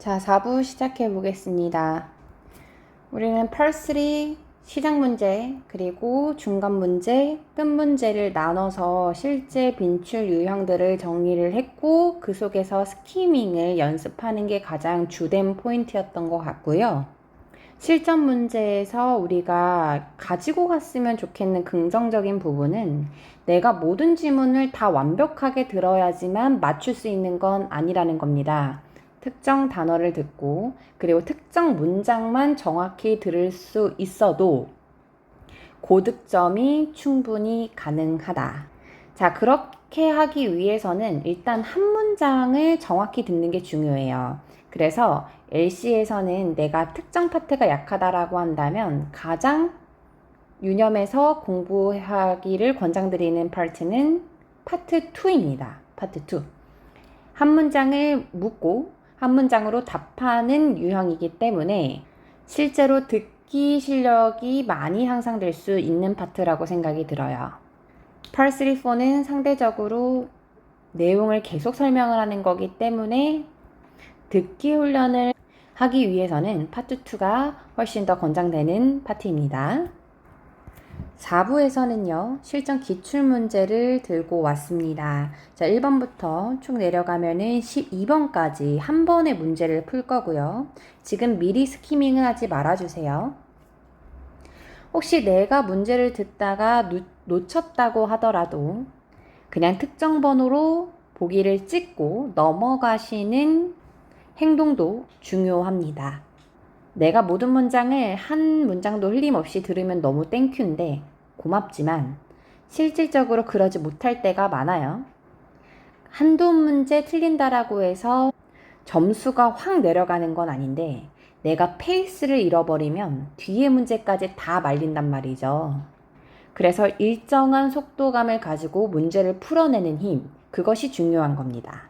자, 4부 시작해 보겠습니다. 우리는 펄3 시작 문제, 그리고 중간 문제, 끝 문제를 나눠서 실제 빈출 유형들을 정리를 했고 그 속에서 스키밍을 연습하는 게 가장 주된 포인트였던 것 같고요. 실전 문제에서 우리가 가지고 갔으면 좋겠는 긍정적인 부분은 내가 모든 지문을 다 완벽하게 들어야지만 맞출 수 있는 건 아니라는 겁니다. 특정 단어를 듣고 그리고 특정 문장만 정확히 들을 수 있어도 고득점이 충분히 가능하다. 자, 그렇게 하기 위해서는 일단 한 문장을 정확히 듣는 게 중요해요. 그래서 LC에서는 내가 특정 파트가 약하다라고 한다면 가장 유념해서 공부하기를 권장드리는 파트는 파트 2입니다. 파트 2. 한 문장을 묻고 한 문장으로 답하는 유형이기 때문에 실제로 듣기 실력이 많이 향상될 수 있는 파트라고 생각이 들어요. 펄3, 4는 상대적으로 내용을 계속 설명을 하는 거기 때문에 듣기 훈련을 하기 위해서는 파트 2가 훨씬 더 권장되는 파트입니다. 4부에서는요, 실전 기출문제를 들고 왔습니다. 자, 1번부터 쭉 내려가면은 12번까지 한 번의 문제를 풀 거고요. 지금 미리 스키밍을 하지 말아주세요. 혹시 내가 문제를 듣다가 놓쳤다고 하더라도 그냥 특정 번호로 보기를 찍고 넘어가시는 행동도 중요합니다. 내가 모든 문장을 한 문장도 흘림없이 들으면 너무 땡큐인데 고맙지만 실질적으로 그러지 못할 때가 많아요. 한두 문제 틀린다라고 해서 점수가 확 내려가는 건 아닌데 내가 페이스를 잃어버리면 뒤에 문제까지 다 말린단 말이죠. 그래서 일정한 속도감을 가지고 문제를 풀어내는 힘, 그것이 중요한 겁니다.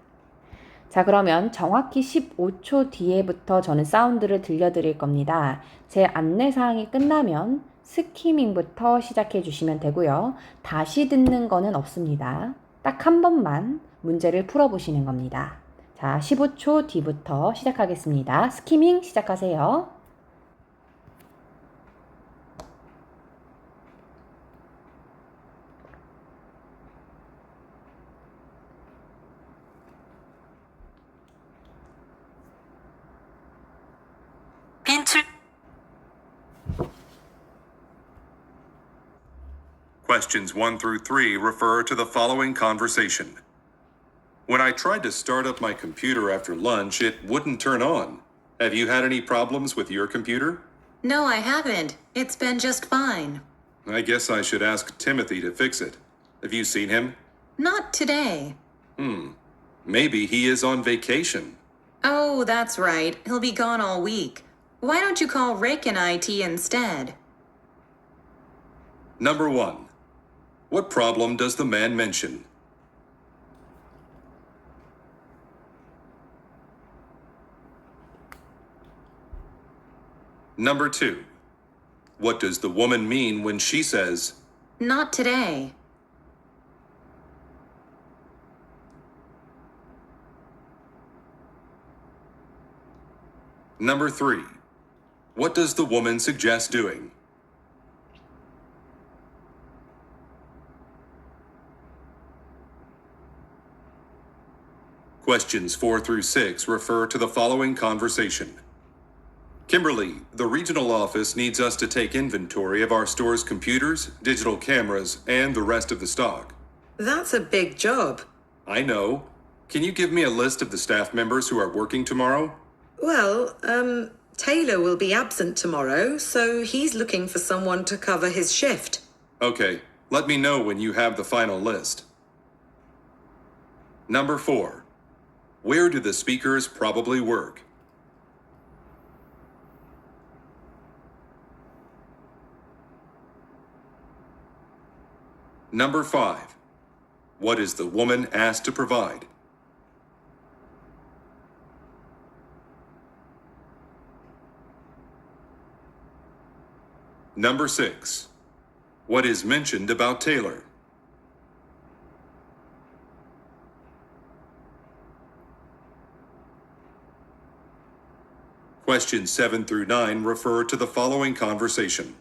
자, 그러면 정확히 15초 뒤에부터 저는 사운드를 들려드릴 겁니다. 제 안내사항이 끝나면 스키밍부터 시작해 주시면 되고요. 다시 듣는 거는 없습니다. 딱 한 번만 문제를 풀어보시는 겁니다. 자, 15초 뒤부터 시작하겠습니다. 스키밍 시작하세요. 빈출 Questions 1 through 3 refer to the following conversation. When I tried to start up my computer after lunch, it wouldn't turn on. Have you had any problems with your computer? No, I haven't. It's been just fine. I guess I should ask Timothy to fix it. Have you seen him? Not today. Maybe he is on vacation. Oh, that's right. He'll be gone all week. Why don't you call Rick in IT instead? Number 1. What problem does the man mention? Number 2. What does the woman mean when she says, Not today. Number 3. What does the woman suggest doing? Questions 4 through 6 refer to the following conversation. Kimberly, the regional office needs us to take inventory of our store's computers, digital cameras, and the rest of the stock. That's a big job. I know. Can you give me a list of the staff members who are working tomorrow? Well, Taylor will be absent tomorrow, so he's looking for someone to cover his shift. Okay, let me know when you have the final list. Number 4. Where do the speakers probably work? Number 5. What is the woman asked to provide? Number 6. What is mentioned about Taylor? Questions 7 through 9 refer to the following conversation.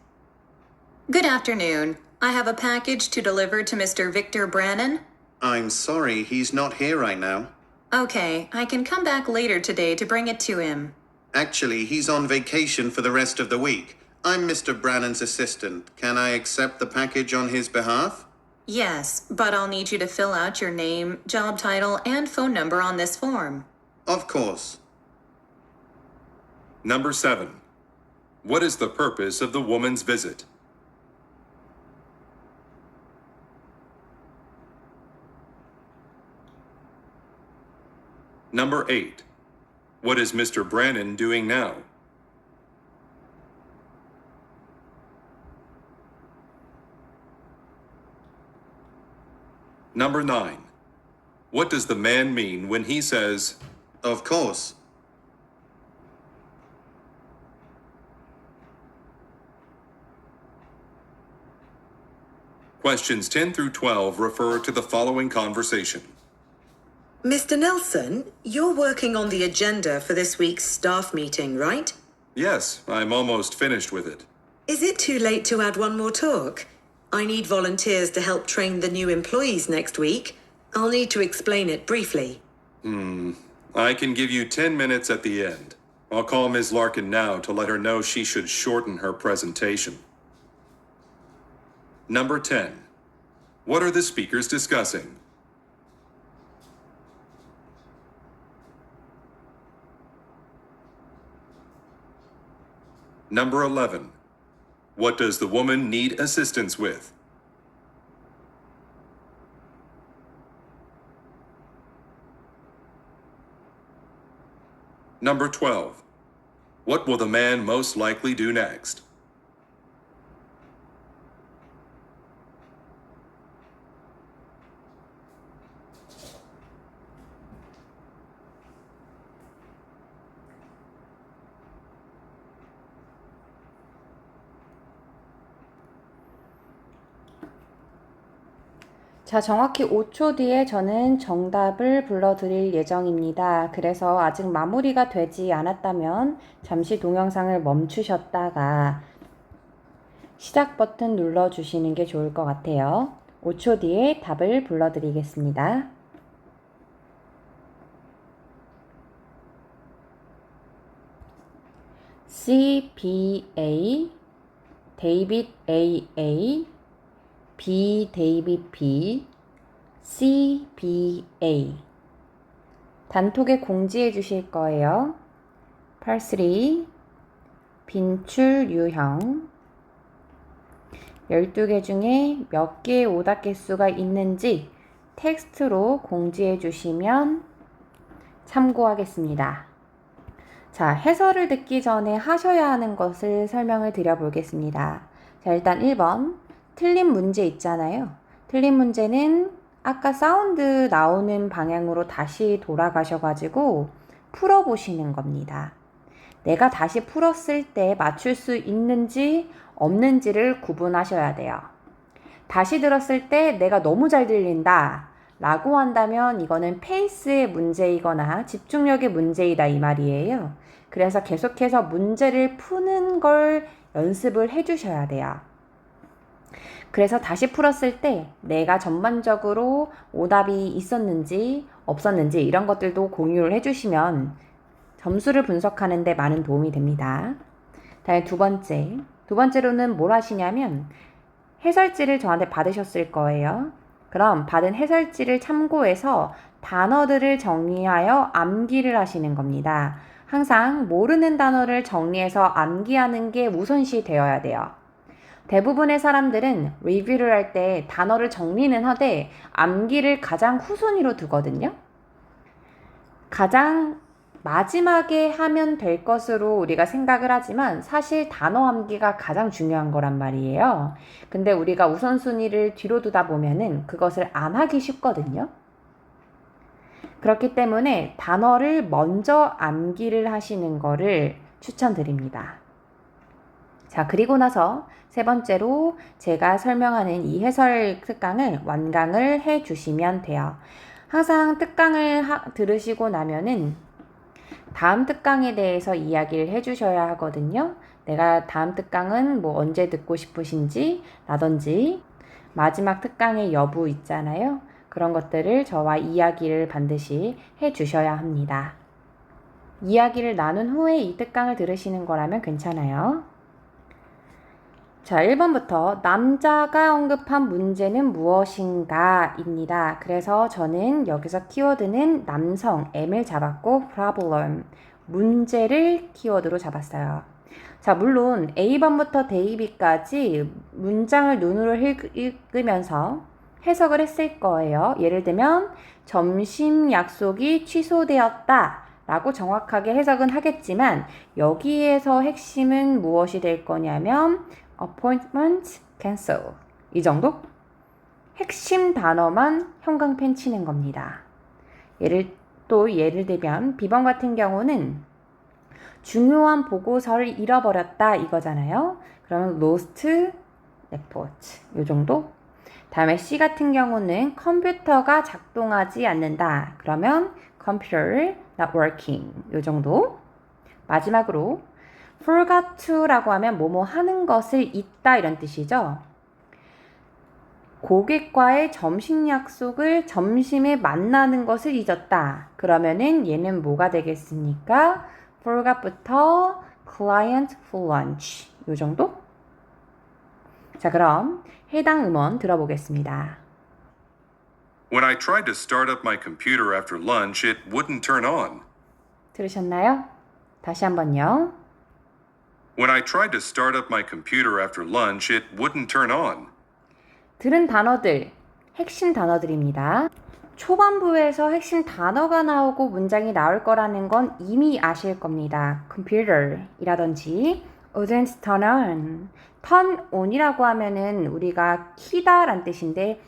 Good afternoon. I have a package to deliver to Mr. Victor Brannon. I'm sorry, he's not here right now. Okay, I can come back later today to bring it to him. Actually, he's on vacation for the rest of the week. I'm Mr. Brannon's assistant. Can I accept the package on his behalf? Yes, but I'll need you to fill out your name, job title, and phone number on this form. Of course. Number 7. What is the purpose of the woman's visit? Number 8. What is Mr. Brannon doing now? Number 9. What does the man mean when he says, Of course. Questions 10 through 12 refer to the following conversation. Mr. Nelson, you're working on the agenda for this week's staff meeting, right? Yes, I'm almost finished with it. Is it too late to add one more talk? I need volunteers to help train the new employees next week. I'll need to explain it briefly. I can give you 10 minutes at the end. I'll call Ms. Larkin now to let her know she should shorten her presentation. Number 10. What are the speakers discussing? Number 11. What does the woman need assistance with? Number 12. What will the man most likely do next? 자, 정확히 5초 뒤에 저는 정답을 불러드릴 예정입니다. 그래서 아직 마무리가 되지 않았다면 잠시 동영상을 멈추셨다가 시작 버튼 눌러주시는 게 좋을 것 같아요. 5초 뒤에 답을 불러드리겠습니다. CBA, 데이빗 AA, B, 데이빗 B, CBA. 단톡에 공지해 주실 거예요. parsley, 빈출 유형. 12개 중에 몇 개의 오답 개수가 있는지 텍스트로 공지해 주시면 참고하겠습니다. 자, 해설을 듣기 전에 하셔야 하는 것을 설명을 드려 보겠습니다. 자, 일단 1번. 틀린 문제 있잖아요. 틀린 문제는 아까 사운드 나오는 방향으로 다시 돌아가셔가지고 풀어보시는 겁니다. 내가 다시 풀었을 때 맞출 수 있는지 없는지를 구분하셔야 돼요. 다시 들었을 때 내가 너무 잘 들린다 라고 한다면 이거는 페이스의 문제이거나 집중력의 문제이다 이 말이에요. 그래서 계속해서 문제를 푸는 걸 연습을 해주셔야 돼요. 그래서 다시 풀었을 때 내가 전반적으로 오답이 있었는지 없었는지 이런 것들도 공유를 해주시면 점수를 분석하는 데 많은 도움이 됩니다. 다음에 두 번째로는 뭘 하시냐면 해설지를 저한테 받으셨을 거예요. 그럼 받은 해설지를 참고해서 단어들을 정리하여 암기를 하시는 겁니다. 항상 모르는 단어를 정리해서 암기하는 게 우선시 되어야 돼요. 대부분의 사람들은 리뷰를 할 때 단어를 정리는 하되 암기를 가장 후순위로 두거든요. 가장 마지막에 하면 될 것으로 우리가 생각을 하지만 사실 단어 암기가 가장 중요한 거란 말이에요. 근데 우리가 우선순위를 뒤로 두다 보면은 그것을 안 하기 쉽거든요. 그렇기 때문에 단어를 먼저 암기를 하시는 거를 추천드립니다. 자, 그리고 나서 세 번째로 제가 설명하는 이 해설 특강을 완강을 해 주시면 돼요. 항상 특강을 들으시고 나면은 다음 특강에 대해서 이야기를 해주셔야 하거든요. 내가 다음 특강은 뭐 언제 듣고 싶으신지 라든지 마지막 특강의 여부 있잖아요. 그런 것들을 저와 이야기를 반드시 해주셔야 합니다. 이야기를 나눈 후에 이 특강을 들으시는 거라면 괜찮아요. 자, 1번부터 남자가 언급한 문제는 무엇인가 입니다. 그래서 저는 여기서 키워드는 남성, M을 잡았고 problem, 문제를 키워드로 잡았어요. 자, 물론 A번부터 B까지 문장을 눈으로 읽으면서 해석을 했을 거예요. 예를 들면 점심 약속이 취소되었다 라고 정확하게 해석은 하겠지만 여기에서 핵심은 무엇이 될 거냐면 appointment cancel 이 정도? 핵심 단어만 형광펜 치는 겁니다. 예를 들면 B번 같은 경우는 중요한 보고서를 잃어버렸다 이거잖아요. 그러면 lost report 이 정도? 다음에 C 같은 경우는 컴퓨터가 작동하지 않는다. 그러면 computer not working 이 정도? 마지막으로 forgot to라고 하면 뭐뭐 하는 것을 잊다 이런 뜻이죠. 고객과의 점심 약속을 점심에 만나는 것을 잊었다. 그러면은 얘는 뭐가 되겠습니까? forgot부터 client for lunch 이 정도? 자, 그럼 해당 음원 들어보겠습니다. When I tried to start up my computer after lunch, it wouldn't turn on. 들으셨나요? 다시 한번요. When I tried to start up my computer after lunch, it wouldn't turn on. 들은 단어들, 핵심 단어들입니다. 초반부에서 핵심 단어가 나오고 문장이 나올 거라는 건 이미 아실 겁니다. computer이라든지 wouldn't turn on. turn on이라고 하면은 우리가 키다 란 뜻인데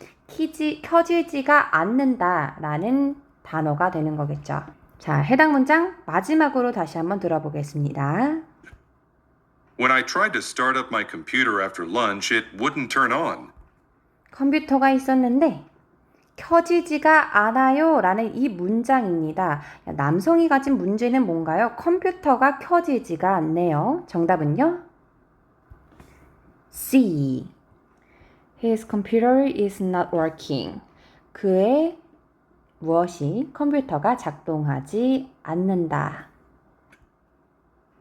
켜지지가 않는다 라는 단어가 되는 거겠죠. 자, 해당 문장 마지막으로 다시 한번 들어보겠습니다. When I tried to start up my computer after lunch, it wouldn't turn on. 컴퓨터가 있었는데 켜지지가 않아요 라는 이 문장입니다. 남성이 가진 문제는 뭔가요? 컴퓨터가 켜지지가 않네요. 정답은요? C. His computer is not working. 그의 무엇이 컴퓨터가 작동하지 않는다.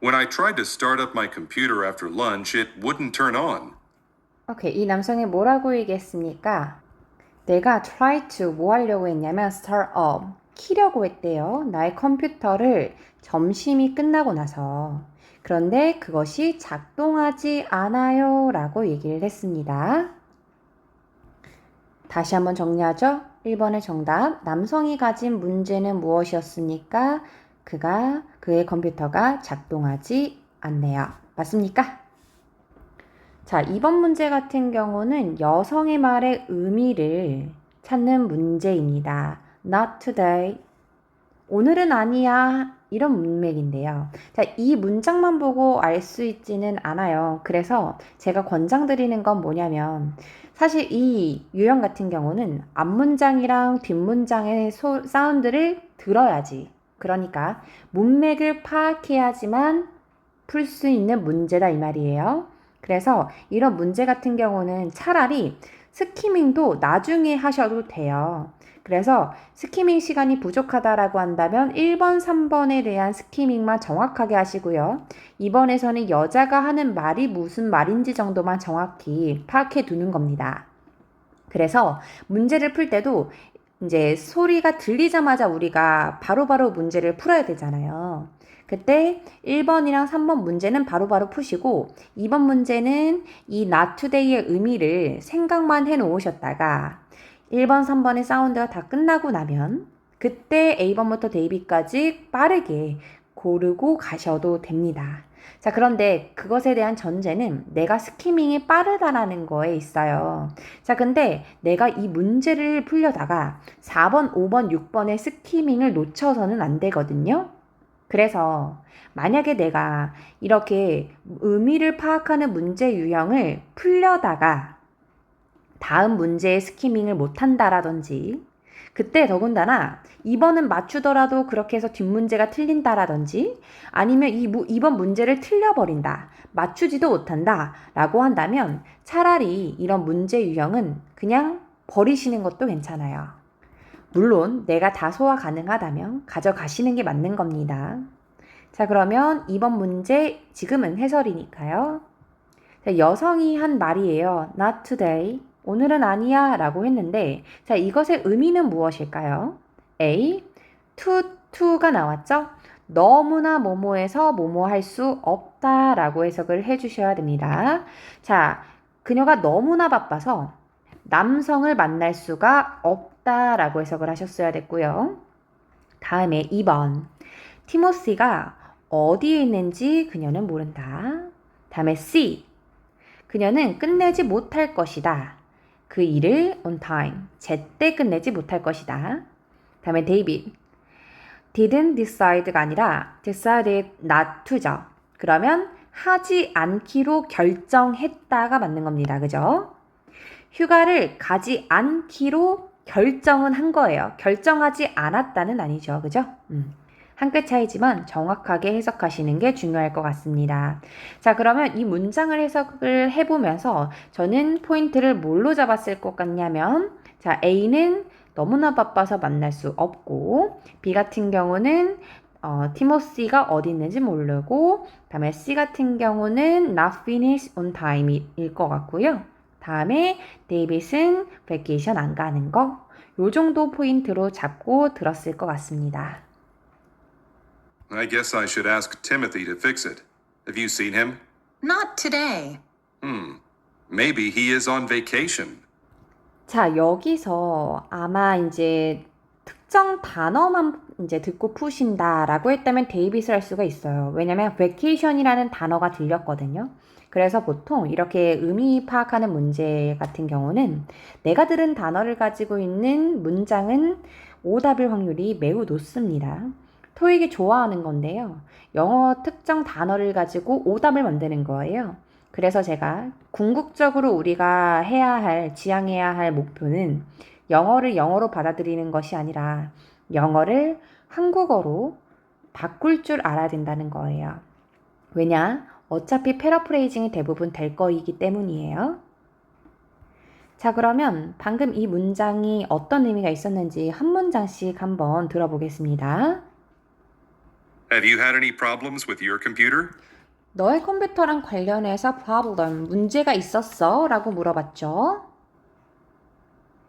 When I tried to start up my computer after lunch, it wouldn't turn on. 오케이, 이 남성이 뭐라고 얘기했습니까? 내가 try to 뭐 하려고 했냐면 start up, 키려고 했대요. 나의 컴퓨터를 점심이 끝나고 나서. 그런데 그것이 작동하지 않아요 라고 얘기를 했습니다. 다시 한번 정리하죠. 1번의 정답, 남성이 가진 문제는 무엇이었습니까? 그의 컴퓨터가 작동하지 않네요. 맞습니까? 자, 2번 문제 같은 경우는 여성의 말의 의미를 찾는 문제입니다. Not today. 오늘은 아니야. 이런 문맥인데요. 자, 이 문장만 보고 알 수 있지는 않아요. 그래서 제가 권장드리는 건 뭐냐면 사실 이 유형 같은 경우는 앞문장이랑 뒷문장의 사운드를 들어야지. 그러니까 문맥을 파악해야지만 풀 수 있는 문제다 이 말이에요. 그래서 이런 문제 같은 경우는 차라리 스키밍도 나중에 하셔도 돼요. 그래서 스키밍 시간이 부족하다라고 한다면 1번, 3번에 대한 스키밍만 정확하게 하시고요. 2번에서는 여자가 하는 말이 무슨 말인지 정도만 정확히 파악해 두는 겁니다. 그래서 문제를 풀 때도 이제 소리가 들리자마자 우리가 바로바로 문제를 풀어야 되잖아요. 그때 1번이랑 3번 문제는 바로바로 푸시고 2번 문제는 이 not today의 의미를 생각만 해 놓으셨다가 1번, 3번의 사운드가 다 끝나고 나면 그때 A번부터 B까지 빠르게 고르고 가셔도 됩니다. 자, 그런데 그것에 대한 전제는 내가 스키밍이 빠르다라는 거에 있어요. 자, 근데 내가 이 문제를 풀려다가 4번, 5번, 6번의 스키밍을 놓쳐서는 안 되거든요. 그래서 만약에 내가 이렇게 의미를 파악하는 문제 유형을 풀려다가 다음 문제에 스키밍을 못한다라든지 그때 더군다나 2번은 맞추더라도 그렇게 해서 뒷문제가 틀린다라든지 아니면 2번 문제를 틀려버린다, 맞추지도 못한다 라고 한다면 차라리 이런 문제 유형은 그냥 버리시는 것도 괜찮아요. 물론 내가 다 소화 가능하다면 가져가시는 게 맞는 겁니다. 자, 그러면 2번 문제 지금은 해설이니까요. 자, 여성이 한 말이에요. Not today. 오늘은 아니야 라고 했는데, 자, 이것의 의미는 무엇일까요? A. to가 나왔죠? 너무나 뭐뭐해서 뭐뭐 할 수 없다 라고 해석을 해주셔야 됩니다. 자, 그녀가 너무나 바빠서 남성을 만날 수가 없다 라고 해석을 하셨어야 됐고요. 다음에 2번. 티모시가 어디에 있는지 그녀는 모른다. 다음에 C. 그녀는 끝내지 못할 것이다. 그 일을 on time, 제때 끝내지 못할 것이다. 다음에 데이빗. didn't decide가 아니라 decided not to죠. 그러면 하지 않기로 결정했다가 맞는 겁니다. 그죠? 휴가를 가지 않기로 결정은 한 거예요. 결정하지 않았다는 아니죠. 그죠? 한 끗 차이지만 정확하게 해석하시는 게 중요할 것 같습니다. 자, 그러면 이 문장을 해석을 해보면서 저는 포인트를 뭘로 잡았을 것 같냐면, 자, A는 너무나 바빠서 만날 수 없고, B 같은 경우는 티모시가 어디 있는지 모르고, 다음에 C 같은 경우는 not finish on time일 것 같고요. 다음에 데이빗은 베케이션 안 가는 거, 요 정도 포인트로 잡고 들었을 것 같습니다. I guess I should ask Timothy to fix it. Have you seen him? Not today. Maybe he is on vacation. 자, 여기서 아마 이제 특정 단어만 이제 듣고 푸신다라고 했다면 데이빗을 할 수가 있어요. 왜냐면 vacation이라는 단어가 들렸거든요. 그래서 보통 이렇게 의미 파악하는 문제 같은 경우는 내가 들은 단어를 가지고 있는 문장은 오답일 확률이 매우 높습니다. 토익이 좋아하는 건데요. 영어 특정 단어를 가지고 오답을 만드는 거예요. 그래서 제가 궁극적으로 우리가 해야 할, 지향해야 할 목표는 영어를 영어로 받아들이는 것이 아니라 영어를 한국어로 바꿀 줄 알아야 된다는 거예요. 왜냐? 어차피 패러프레이징이 대부분 될 거이기 때문이에요. 자, 그러면 방금 이 문장이 어떤 의미가 있었는지 한 문장씩 한번 들어보겠습니다. Have you had any problems with your computer? 너의 컴퓨터랑 관련해서 problem, 문제가 있었어? 라고 물어봤죠.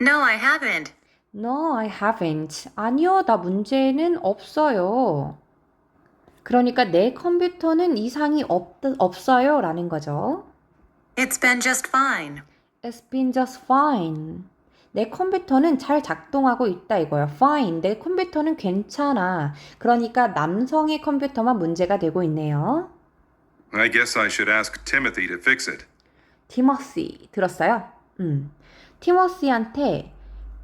No, I haven't. No, I haven't. 아니요, 나 문제는 없어요. 그러니까 내 컴퓨터는 이상이 없어요 라는 거죠. It's been just fine. It's been just fine. 내 컴퓨터는 잘 작동하고 있다 이거예요. Fine. 내 컴퓨터는 괜찮아. 그러니까 남성의 컴퓨터만 문제가 되고 있네요. I guess I should ask Timothy to fix it. 티머시 들었어요? 티머시한테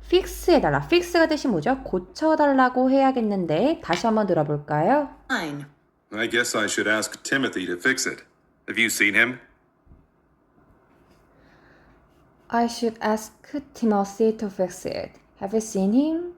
fix 해달라. fix가 뜻이 뭐죠? 고쳐달라고 해야겠는데 다시 한번 들어볼까요? Fine. I guess I should ask Timothy to fix it. Have you seen him? I should ask Timothy to fix it. Have you seen him?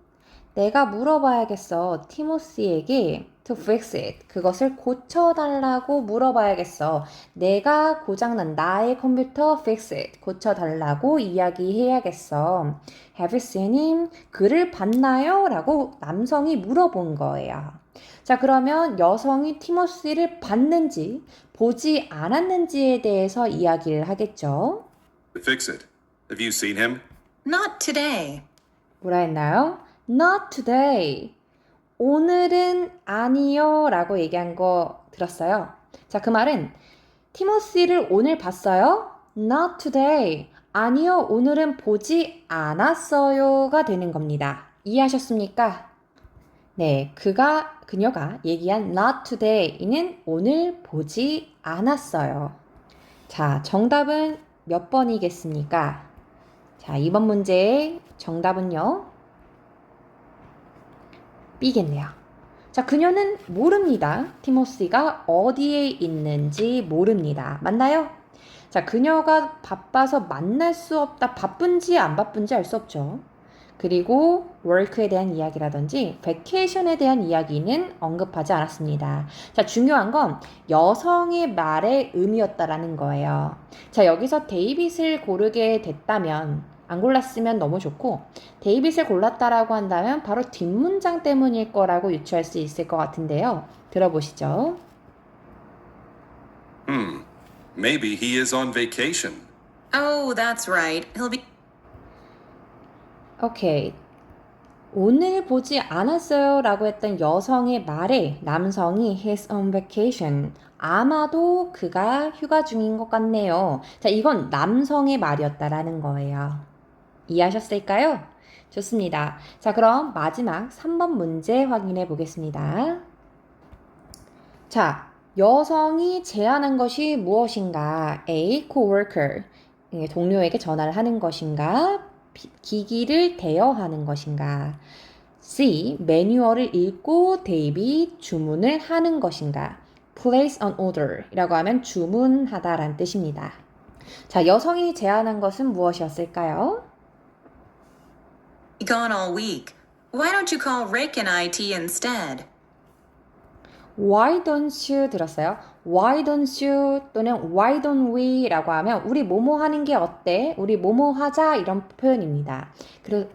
내가 물어봐야겠어. 티모시에게 to fix it. 그것을 고쳐달라고 물어봐야겠어. 내가 고장난 나의 컴퓨터 fix it. 고쳐달라고 이야기해야겠어. Have you seen him? 그를 봤나요? 라고 남성이 물어본 거예요. 자, 그러면 여성이 티모시를 봤는지 보지 않았는지에 대해서 이야기를 하겠죠. To fix it. Have you seen him? Not today. 뭐라 했나요? Not today. 오늘은 아니요 라고 얘기한 거 들었어요. 자, 그 말은 티모시를 오늘 봤어요? Not today. 아니요, 오늘은 보지 않았어요가 되는 겁니다. 이해하셨습니까? 네, 그녀가 얘기한 not today는 오늘 보지 않았어요. 자, 정답은 몇 번이겠습니까? 자, 이번 문제의 정답은요. B겠네요. 자, 그녀는 모릅니다. 티모시가 어디에 있는지 모릅니다. 맞나요? 자, 그녀가 바빠서 만날 수 없다. 바쁜지 안 바쁜지 알 수 없죠. 그리고 work에 대한 이야기라든지 vacation에 대한 이야기는 언급하지 않았습니다. 자, 중요한 건 여성의 말의 의미였다라는 거예요. 자, 여기서 데이빗을 고르게 됐다면, 안 골랐으면 너무 좋고, 데이빗을 골랐다라고 한다면 바로 뒷문장 때문일 거라고 유추할 수 있을 것 같은데요. 들어보시죠. Maybe he is on vacation. Oh, that's right. He'll be 오케이. 오늘 보지 않았어요 라고 했던 여성의 말에 남성이 he's on vacation. 아마도 그가 휴가 중인 것 같네요. 자, 이건 남성의 말이었다라는 거예요. 이해하셨을까요? 좋습니다. 자, 그럼 마지막 3번 문제 확인해 보겠습니다. 자, 여성이 제안한 것이 무엇인가? A. coworker. 동료에게 전화를 하는 것인가? 기기를 대여하는 것인가? C. 매뉴얼을 읽고 대비 주문을 하는 것인가? place an order 이라고 하면 주문하다라는 뜻입니다. 자, 여성이 제안한 것은 무엇이었을까요? gone all week. Why don't you call Rick and IT instead? Why don't you 들었어요? Why don't you 또는 Why don't we 라고 하면 우리 뭐뭐 하는 게 어때? 우리 뭐뭐 하자 이런 표현입니다.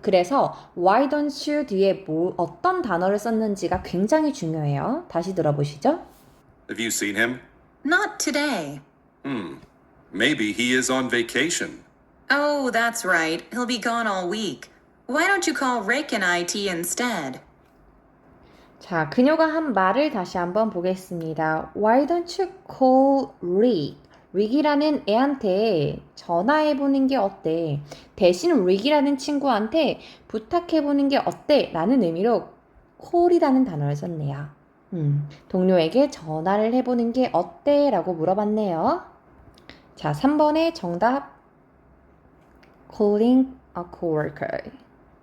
그래서 Why don't you 뒤에 어떤 단어를 썼는지가 굉장히 중요해요. 다시 들어보시죠. Have you seen him? Not today. Maybe he is on vacation. Oh, that's right. He'll be gone all week. Why don't you call Rick and IT instead? 자, 그녀가 한 말을 다시 한번 보겠습니다. Why don't you call Rick? 릭이라는 애한테 전화해보는 게 어때? 대신 릭이라는 친구한테 부탁해보는 게 어때? 라는 의미로 call이라는 단어를 썼네요. 동료에게 전화를 해보는 게 어때? 라고 물어봤네요. 자, 3번의 정답 calling a coworker.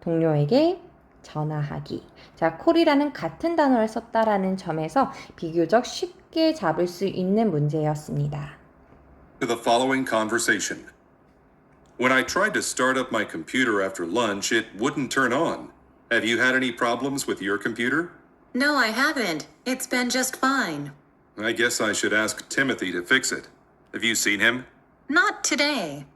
동료에게 전화하기. 자, call이라는 같은 단어를 썼다라는 점에서 비교적 쉽게 잡을 수 있는 문제였습니다. To the following conversation. When I tried to start up my computer after lunch, it wouldn't turn on. Have you had any problems with your computer? No, I haven't. It's been just fine. I guess I should ask Timothy to fix it. Have you seen him? Not today.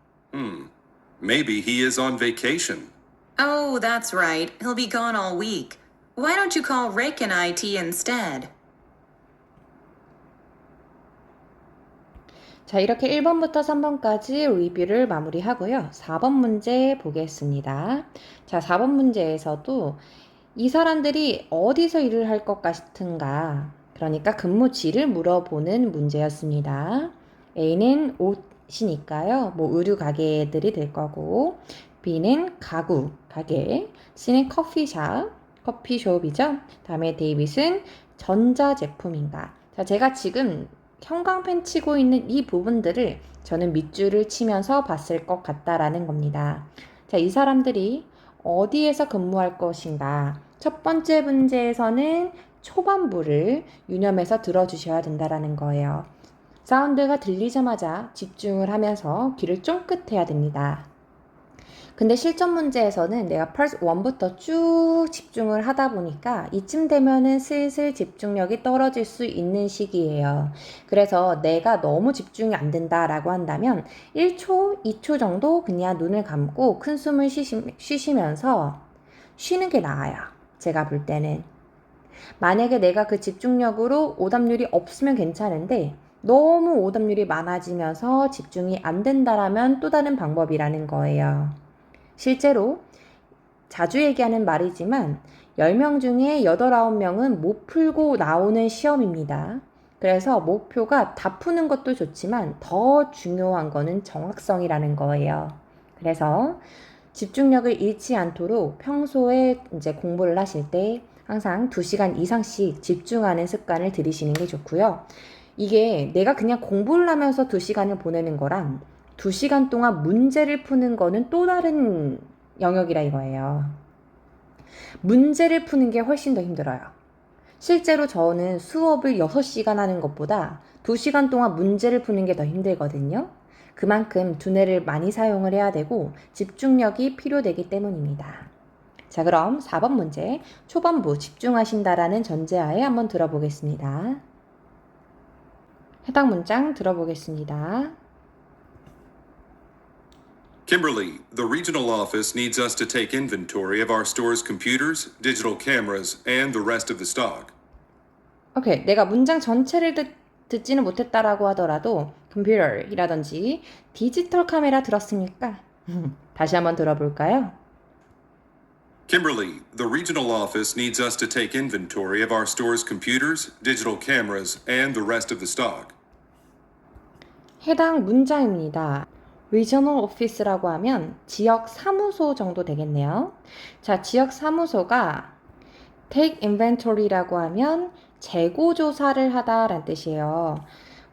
Maybe he is on vacation. Oh, that's right. He'll be gone all week. Why don't you call Rick and IT instead? 자, 이렇게 1번부터 3번까지 리뷰를 마무리하고요. 4번 문제 보겠습니다. 자, 4번 문제에서도 이 사람들이 어디서 일을 할 것 같은가? 그러니까 근무지를 물어보는 문제였습니다. A는 옷이니까요. 뭐 의류 가게들이 될 거고, B는 가구, 가게, C는 커피숍, 커피숍이죠. 다음에 데이빗은 전자제품인가. 자, 제가 지금 형광펜 치고 있는 이 부분들을 저는 밑줄을 치면서 봤을 것 같다라는 겁니다. 자, 이 사람들이 어디에서 근무할 것인가. 첫 번째 문제에서는 초반부를 유념해서 들어주셔야 된다라는 거예요. 사운드가 들리자마자 집중을 하면서 귀를 쫑긋해야 됩니다. 근데 실전 문제에서는 내가 part 1부터 쭉 집중을 하다 보니까 이쯤 되면은 슬슬 집중력이 떨어질 수 있는 시기예요. 그래서 내가 너무 집중이 안 된다라고 한다면 1초, 2초 정도 그냥 눈을 감고 큰 숨을 쉬시면서 쉬는 게 나아요. 제가 볼 때는. 만약에 내가 그 집중력으로 오답률이 없으면 괜찮은데 너무 오답률이 많아지면서 집중이 안 된다라면 또 다른 방법이라는 거예요. 실제로 자주 얘기하는 말이지만 10명 중에 8, 9명은 못 풀고 나오는 시험입니다. 그래서 목표가 다 푸는 것도 좋지만 더 중요한 거는 정확성이라는 거예요. 그래서 집중력을 잃지 않도록 평소에 이제 공부를 하실 때 항상 2시간 이상씩 집중하는 습관을 들이시는 게 좋고요. 이게 내가 그냥 공부를 하면서 2시간을 보내는 거랑 2시간 동안 문제를 푸는 거는 또 다른 영역이라 이거예요. 문제를 푸는 게 훨씬 더 힘들어요. 실제로 저는 수업을 6시간 하는 것보다 2시간 동안 문제를 푸는 게 더 힘들거든요. 그만큼 두뇌를 많이 사용을 해야 되고 집중력이 필요되기 때문입니다. 자, 그럼 4번 문제 초반부 집중하신다라는 전제하에 한번 들어보겠습니다. 해당 문장 들어보겠습니다. Kimberly, the regional office needs us to take inventory of our store's computers, digital cameras, and the rest of the stock. 오케이, 내가 문장 전체를 듣지는 못했다라고 하더라도 컴퓨터이라든지 디지털 카메라 들었습니까? 다시 한번 들어볼까요? Kimberly, the regional office needs us to take inventory of our store's computers, digital cameras, and the rest of the stock. 해당 문장입니다. Regional Office라고 하면 지역 사무소 정도 되겠네요. 자, 지역 사무소가 Take Inventory라고 하면 재고 조사를 하다라는 뜻이에요.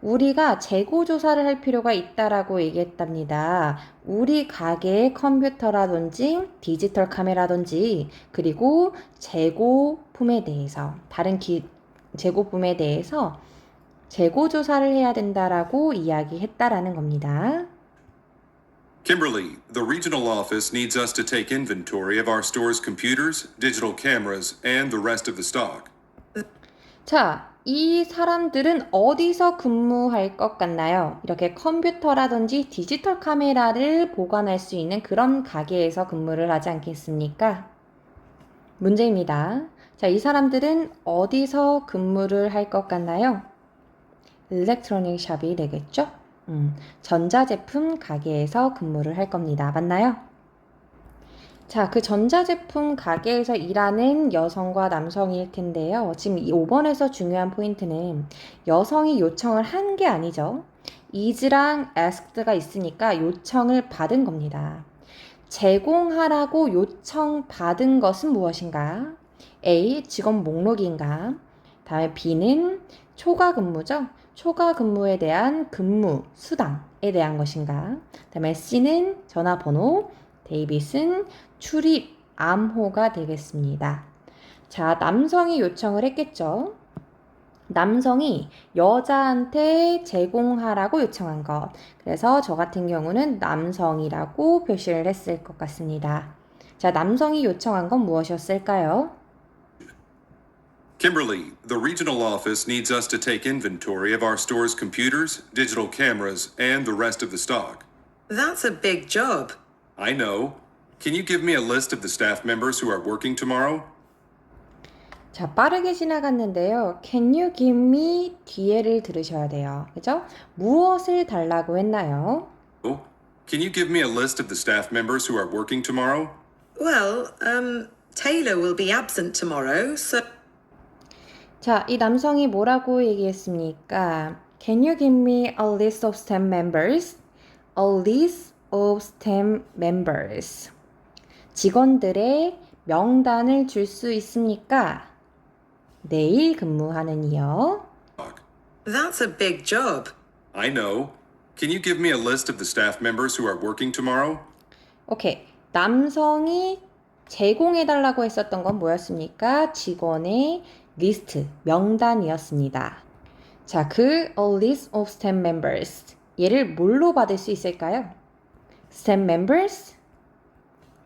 우리가 재고 조사를 할 필요가 있다라고 얘기했답니다. 우리 가게의 컴퓨터라든지 디지털 카메라든지 그리고 재고품에 대해서 다른 재고품에 대해서 재고 조사를 해야 된다라고 이야기했다라는 겁니다. Kimberly, the regional office needs us to take inventory of our store's computers, digital cameras, and the rest of the stock. 자, 이 사람들은 어디서 근무할 것 같나요? 이렇게 컴퓨터라든지 디지털 카메라를 보관할 수 있는 그런 가게에서 근무를 하지 않겠습니까? 문제입니다. 자, 이 사람들은 어디서 근무를 할 것 같나요? 일렉트로닉 샵이 되겠죠? 전자제품 가게에서 근무를 할 겁니다. 맞나요? 자, 그 전자제품 가게에서 일하는 여성과 남성일 텐데요. 지금 이 5번에서 중요한 포인트는 여성이 요청을 한 게 아니죠. is랑 asked가 있으니까 요청을 받은 겁니다. 제공하라고 요청받은 것은 무엇인가? A. 직원 목록인가? 다음에 B는 초과 근무죠. 초과 근무에 대한 근무 수당에 대한 것인가? 다음에 C는 전화번호, 데이빗은 출입 암호가 되겠습니다. 자, 남성이 요청을 했겠죠. 남성이 여자한테 제공하라고 요청한 것. 그래서 저 같은 경우는 남성이라고 표시를 했을 것 같습니다. 자, 남성이 요청한 건 무엇이었을까요? Kimberly, the regional office needs us to take inventory of our store's computers, digital cameras, and the rest of the stock. That's a big job. I know. Can you give me a list of the staff members who are working tomorrow? 자, 빠르게 지나갔는데요. Can you give me 뒤에를 들으셔야 돼요. 그죠? 무엇을 달라고 했나요? Oh, can you give me a list of the staff members who are working tomorrow? Well, Taylor will be absent tomorrow, so 자, 이 남성이 뭐라고 얘기했습니까? Can you give me a list of staff members? A list of staff members. 직원들의 명단을 줄 수 있습니까? 내일 근무하는 이요. that's a big job. I know. Can you give me a list of the staff members who are working tomorrow? 오케이. 남성이 제공해달라고 했었던 건 뭐였습니까? 직원의 리스트, 명단이었습니다. 자, 그 a list of staff members. 얘를 뭘로 받을 수 있을까요? staff members,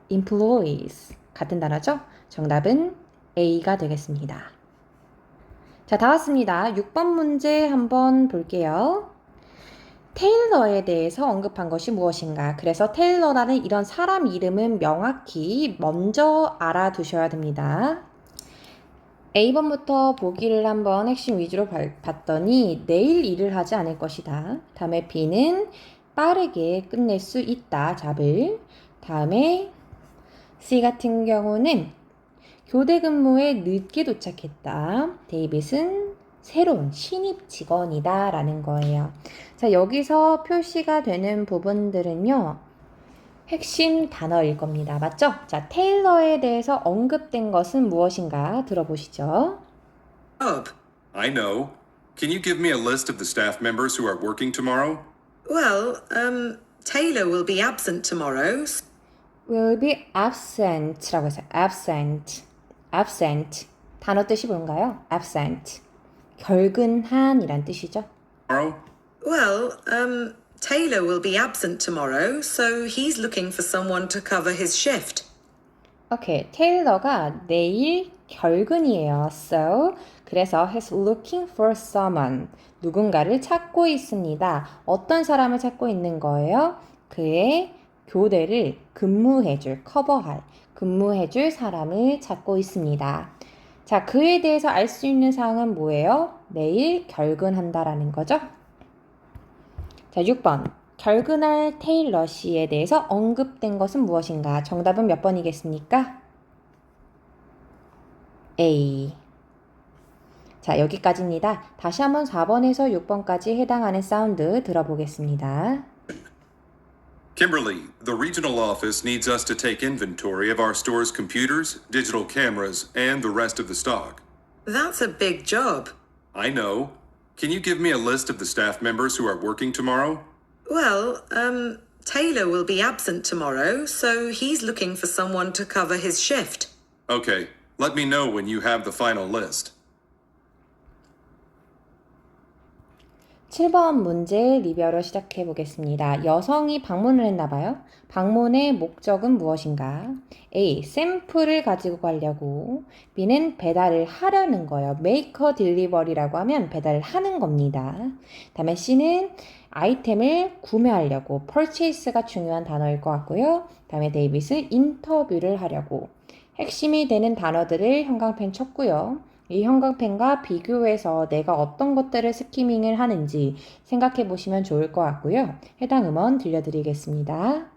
employees. 같은 단어죠? 정답은 A가 되겠습니다. 자, 다 왔습니다. 6번 문제 한번 볼게요. 테일러에 대해서 언급한 것이 무엇인가? 그래서 테일러라는 이런 사람 이름은 명확히 먼저 알아두셔야 됩니다. A번부터 보기를 한번 핵심 위주로 봤더니 내일 일을 하지 않을 것이다. 다음에 B는 빠르게 끝낼 수 있다. 잡을. 다음에 C 같은 경우는 교대 근무에 늦게 도착했다. 데이빗은 새로운 신입 직원이다 라는 거예요. 자, 여기서 표시가 되는 부분들은요. 핵심 단어일 겁니다. 맞죠? 자, 테일러에 대해서 언급된 것은 무엇인가 들어보시죠. Job. I know. Can you give me a list of the staff members who are working tomorrow? Well, Taylor will be absent tomorrow. will be absent라고 해서 absent 단어 뜻이 뭔가요? absent 결근한이란 뜻이죠. Tomorrow? Well, Taylor will be absent tomorrow, so he's looking for someone to cover his shift. 오케이, 테일러가 내일 결근이에요. So, 그래서 he's looking for someone. 누군가를 찾고 있습니다. 어떤 사람을 찾고 있는 거예요? 그의 교대를 근무해줄, 커버할, 근무해줄 사람을 찾고 있습니다. 자, 그에 대해서 알 수 있는 사항은 뭐예요? 내일 결근한다라는 거죠. 자, 6번. 결근할 테일러 씨에 대해서 언급된 것은 무엇인가? 정답은 몇 번이겠습니까? A. 자, 여기까지입니다. 다시 한번 4번에서 6번까지 해당하는 사운드 들어보겠습니다. Kimberly, the regional office needs us to take inventory of our store's computers, digital cameras, and the rest of the stock. That's a big job. I know. Can you give me a list of the staff members who are working tomorrow? Well, Taylor will be absent tomorrow, so he's looking for someone to cover his shift. Okay, let me know when you have the final list. 7번 문제 리뷰로 시작해 보겠습니다. 여성이 방문을 했나 봐요. 방문의 목적은 무엇인가? A. 샘플을 가지고 가려고. B는 배달을 하려는 거예요. make a delivery라고 하면 배달을 하는 겁니다. 다음에 C는 아이템을 구매하려고. purchase가 중요한 단어일 것 같고요. 다음에 데이빗은 인터뷰를 하려고. 핵심이 되는 단어들을 형광펜 쳤고요. 이 형광펜과 비교해서 내가 어떤 것들을 스키밍을 하는지 생각해 보시면 좋을 것 같고요. 해당 음원 들려드리겠습니다.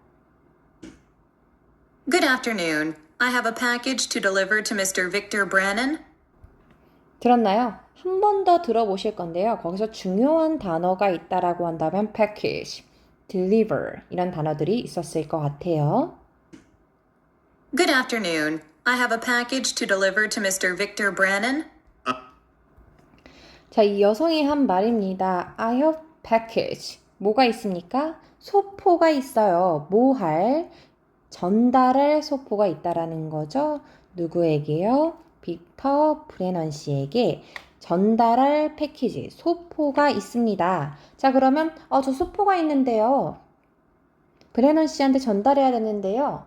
Good afternoon. I have a package to deliver to Mr. Victor Brannan. 들었나요? 한 번 더 들어보실 건데요. 거기서 중요한 단어가 있다라고 한다면 package, deliver 이런 단어들이 있었을 것 같아요. Good afternoon. I have a package to deliver to Mr. Victor Brannan. 자, 이 여성이 한 말입니다. I have package. 뭐가 있습니까? 소포가 있어요. 뭐 할? 전달할 소포가 있다라는 거죠. 누구에게요? 빅터 브레넌 씨에게 전달할 패키지, 소포가 있습니다. 자, 그러면 저 소포가 있는데요. 브레넌 씨한테 전달해야 되는데요.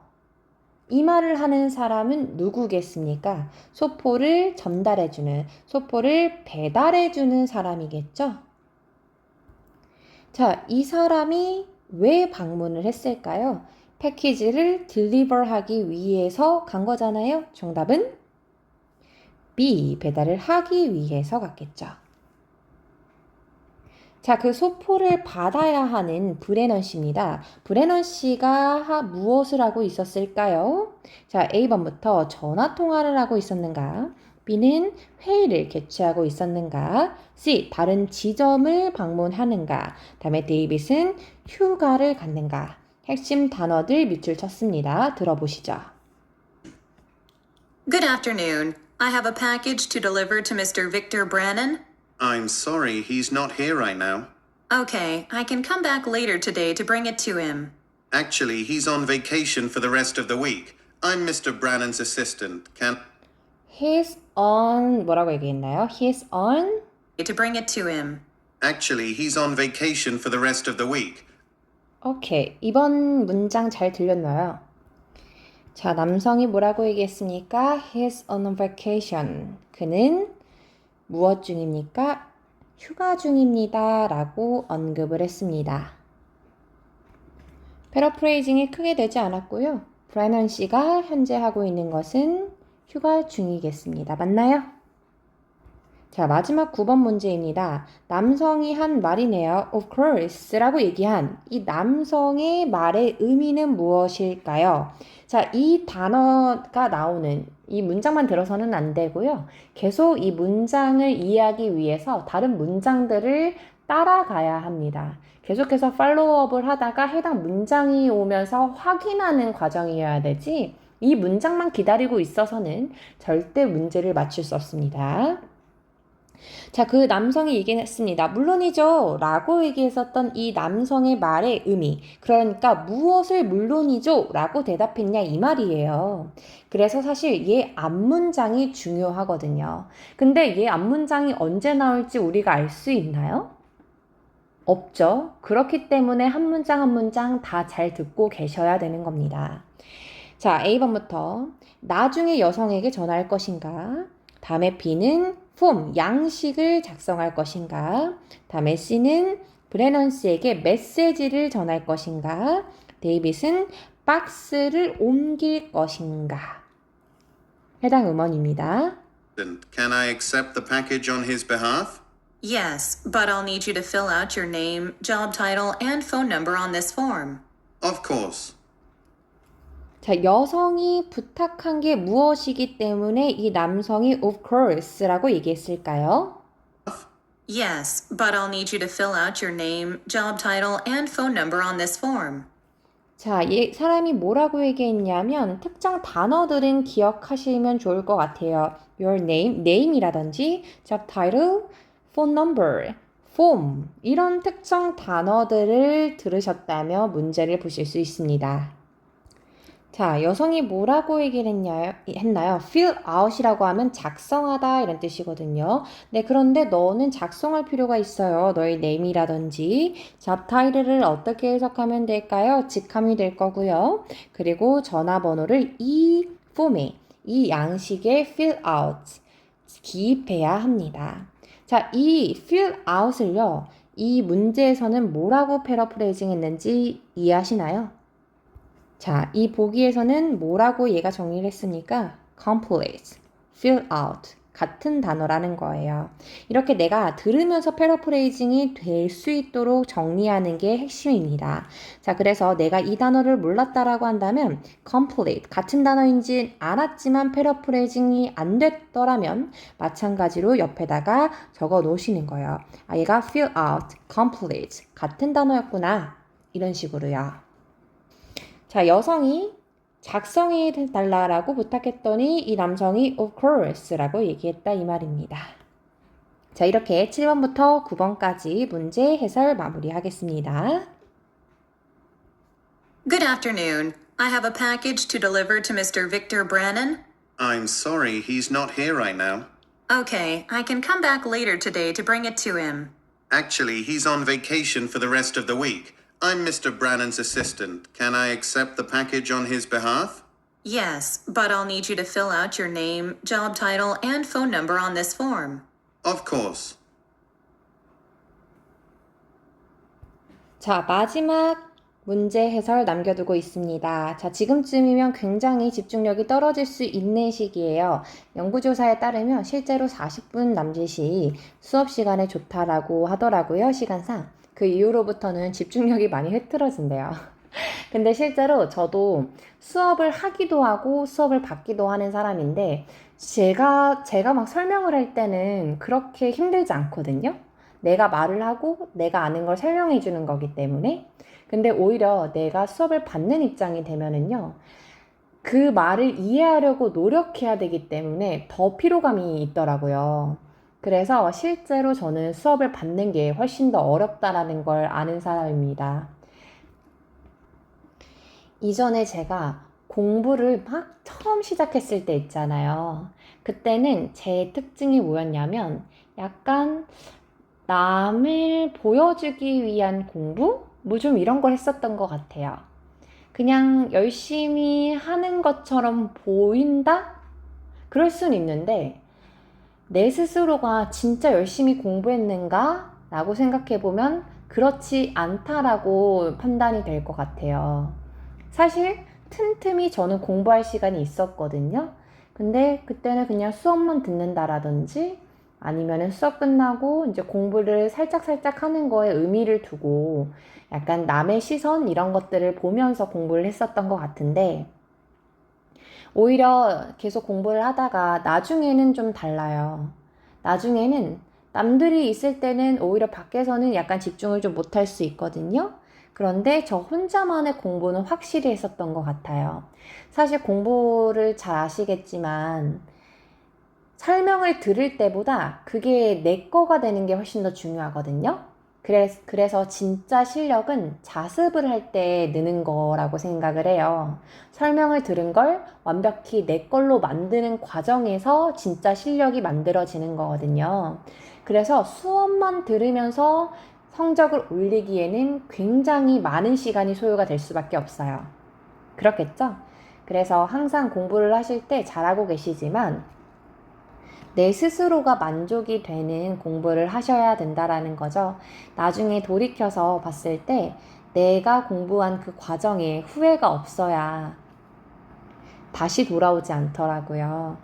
이 말을 하는 사람은 누구겠습니까? 소포를 전달해주는, 소포를 배달해주는 사람이겠죠? 자, 이 사람이 왜 방문을 했을까요? 패키지를 딜리버 하기 위해서 간 거잖아요? 정답은 B, 배달을 하기 위해서 갔겠죠. 자, 그 소포를 받아야 하는 브레넌 씨입니다. 브레넌 씨가 무엇을 하고 있었을까요? 자, A번부터 전화 통화를 하고 있었는가? B는 회의를 개최하고 있었는가? C, 다른 지점을 방문하는가? 다음에 데이빗은 휴가를 갔는가? 핵심 단어들 밑줄 쳤습니다. 들어보시죠. Good afternoon. I have a package to deliver to Mr. Victor Brannan. I'm sorry, he's not here right now. Okay, I can come back later today to bring it to him. Actually, he's on vacation for the rest of the week. I'm Mr. Brannan's assistant. He's on 뭐라고 얘기했나요? He's on To bring it to him. Actually, he's on vacation for the rest of the week. 오케이. 이번 문장 잘 들렸나요? 자, 남성이 뭐라고 얘기했습니까? He's on vacation. 그는 무엇 중입니까? 휴가 중입니다. 라고 언급을 했습니다. 패러프레이징이 크게 되지 않았고요. 브래넌 씨가 현재 하고 있는 것은 휴가 중이겠습니다. 맞나요? 자, 마지막 9번 문제입니다. 남성이 한 말이네요. Of course 라고 얘기한 이 남성의 말의 의미는 무엇일까요? 자, 이 단어가 나오는 이 문장만 들어서는 안 되고요. 계속 이 문장을 이해하기 위해서 다른 문장들을 따라가야 합니다. 계속해서 팔로우업을 하다가 해당 문장이 오면서 확인하는 과정이어야 되지 이 문장만 기다리고 있어서는 절대 문제를 맞출 수 없습니다. 자, 그 남성이 얘기했습니다. 물론이죠 라고 얘기했었던 이 남성의 말의 의미, 그러니까 무엇을 물론이죠 라고 대답했냐 이 말이에요. 그래서 사실 얘 앞문장이 중요하거든요. 근데 얘 앞문장이 언제 나올지 우리가 알 수 있나요? 없죠. 그렇기 때문에 한 문장 한 문장 다 잘 듣고 계셔야 되는 겁니다. 자, A번부터 나중에 여성에게 전할 것인가? 다음에 B는 폼, 양식을 작성할 것인가? 다음에 C는 브레넌스에게 메시지를 전할 것인가? 데이빗은 박스를 옮길 것인가? 해당 음원입니다. Can I accept the package on his behalf? Yes, but I'll need you to fill out your name, job title, and phone number on this form. Of course. 자, 여성이 부탁한 게 무엇이기 때문에 이 남성이 of course라고 얘기했을까요? Yes, but I'll need you to fill out your name, job title, and phone number on this form. 자, 사람이 뭐라고 얘기했냐면 특정 단어들은 기억하시면 좋을 것 같아요. Your name, name이라든지 job title, phone number, form 이런 특정 단어들을 들으셨다며 문제를 푸실 수 있습니다. 자, 여성이 뭐라고 얘기를 했나요? fill out이라고 하면 작성하다 이런 뜻이거든요. 네, 그런데 너는 작성할 필요가 있어요. 너의 name이라든지 job title를 어떻게 해석하면 될까요? 직함이 될 거고요. 그리고 전화번호를 이 폼에, 이 양식에 fill out, 기입해야 합니다. 자, 이 fill out을요. 이 문제에서는 뭐라고 패러프레이징 했는지 이해하시나요? 자, 이 보기에서는 뭐라고 얘가 정리를 했습니까? complete, fill out 같은 단어라는 거예요. 이렇게 내가 들으면서 패러프레이징이 될 수 있도록 정리하는 게 핵심입니다. 자, 그래서 내가 이 단어를 몰랐다라고 한다면 complete 같은 단어인지 알았지만 패러프레이징이 안 됐더라면 마찬가지로 옆에다가 적어 놓으시는 거예요. 아, 얘가 fill out, complete 같은 단어였구나. 이런 식으로요. 자, 여성이 작성해 달라라고 부탁했더니 이 남성이 of course라고 얘기했다 이 말입니다. 자, 이렇게 7번부터 9번까지 문제 해설 마무리하겠습니다. Good afternoon. I have a package to deliver to Mr. Victor Brannon. I'm sorry, he's not here right now. Okay, I can come back later today to bring it to him. Actually, he's on vacation for the rest of the week. I'm Mr. Brannan's assistant. Can I accept the package on his behalf? Yes, but I'll need you to fill out your name, job title, and phone number on this form. Of course. 자, 마지막 문제 해설 남겨두고 있습니다. 자, 지금쯤이면 굉장히 집중력이 떨어질 수 있는 시기예요. 연구조사에 따르면 실제로 40분 남짓이 수업 시간에 좋다라고 하더라고요, 시간상. 그 이후로부터는 집중력이 많이 흐트러진대요. 근데 실제로 저도 수업을 하기도 하고 수업을 받기도 하는 사람인데 제가 막 설명을 할 때는 그렇게 힘들지 않거든요. 내가 말을 하고 내가 아는 걸 설명해 주는 거기 때문에. 근데 오히려 내가 수업을 받는 입장이 되면은요. 그 말을 이해하려고 노력해야 되기 때문에 더 피로감이 있더라고요. 그래서 실제로 저는 수업을 받는 게 훨씬 더 어렵다라는 걸 아는 사람입니다. 이전에 제가 공부를 막 처음 시작했을 때 있잖아요. 그때는 제 특징이 뭐였냐면 약간 남을 보여주기 위한 공부? 뭐 좀 이런 걸 했었던 것 같아요. 그냥 열심히 하는 것처럼 보인다? 그럴 수는 있는데 내 스스로가 진짜 열심히 공부했는가? 라고 생각해보면 그렇지 않다라고 판단이 될 것 같아요. 사실 틈틈이 저는 공부할 시간이 있었거든요. 근데 그때는 그냥 수업만 듣는다라든지 아니면은 수업 끝나고 이제 공부를 살짝 하는 거에 의미를 두고 약간 남의 시선 이런 것들을 보면서 공부를 했었던 것 같은데 오히려 계속 공부를 하다가 나중에는 좀 달라요. 나중에는 남들이 있을 때는 오히려 밖에서는 약간 집중을 좀 못할 수 있거든요. 그런데 저 혼자만의 공부는 확실히 했었던 것 같아요. 사실 공부를 잘 아시겠지만 설명을 들을 때보다 그게 내 거가 되는 게 훨씬 더 중요하거든요. 그래서 진짜 실력은 자습을 할 때 느는 거라고 생각을 해요. 설명을 들은 걸 완벽히 내 걸로 만드는 과정에서 진짜 실력이 만들어지는 거거든요. 그래서 수업만 들으면서 성적을 올리기에는 굉장히 많은 시간이 소요가 될 수밖에 없어요. 그렇겠죠? 그래서 항상 공부를 하실 때 잘하고 계시지만 내 스스로가 만족이 되는 공부를 하셔야 된다라는 거죠. 나중에 돌이켜서 봤을 때 내가 공부한 그 과정에 후회가 없어야 다시 돌아오지 않더라고요.